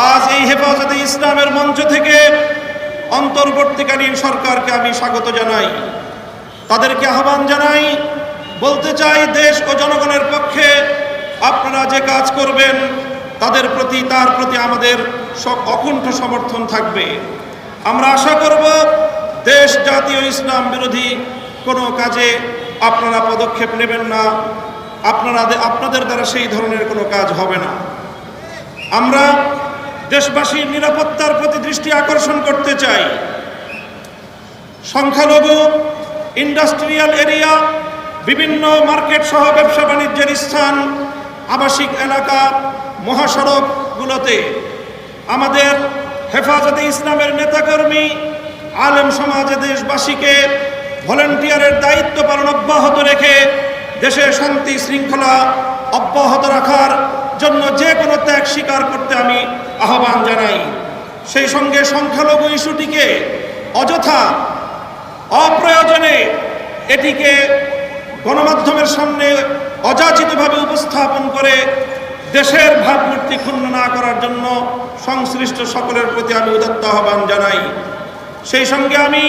আজ এই হেফাজতে ইসলামের মঞ্চ থেকে অন্তর্বর্তীকালীন সরকারকে আমি স্বাগত জানাই, তাদেরকে আহ্বান জানাই, বলতে চাই দেশ ও জনগণের পক্ষে আপনারা যে কাজ করবেন তার প্রতি আমাদের অকুণ্ঠ সমর্থন থাকবে। আমরা আশা করব দেশ, জাতি ও ইসলাম বিরোধী কোনো কাজে আপনারা পদক্ষেপ নেবেন না, আপনাদের দ্বারা সেই ধরনের কোনো কাজ হবে না। আমরা দেশবাসীর নিরাপত্তার প্রতি দৃষ্টি আকর্ষণ করতে চাই। সংখ্যালঘু, ইন্ডাস্ট্রিয়াল এরিয়া, বিভিন্ন মার্কেট সহ ব্যবসা বাণিজ্যের স্থান, আবাসিক এলাকা, মহাসড়কগুলোতে আমাদের হেফাজতে ইসলামের নেতাকর্মী, আলেম সমাজে দেশবাসীকে ভলেন্টিয়ারের দায়িত্ব পালন অব্যাহত রেখে দেশের শান্তি শৃঙ্খলা অব্যাহত রাখার জন্য যে কোনো ত্যাগ স্বীকার করতে আমি আহ্বান জানাই। সেই সঙ্গে সংখ্যালঘু ইস্যুটিকে অযথা অপ্রয়োজনে এটিকে গণমাধ্যমের সামনে অযাচিতভাবে উপস্থাপন করে দেশের ভাবমূর্তি ক্ষুণ্ণ না করার জন্য সংশ্লিষ্ট সকলের প্রতি আমি উদাত্ত আহ্বান জানাই। সেই সঙ্গে আমি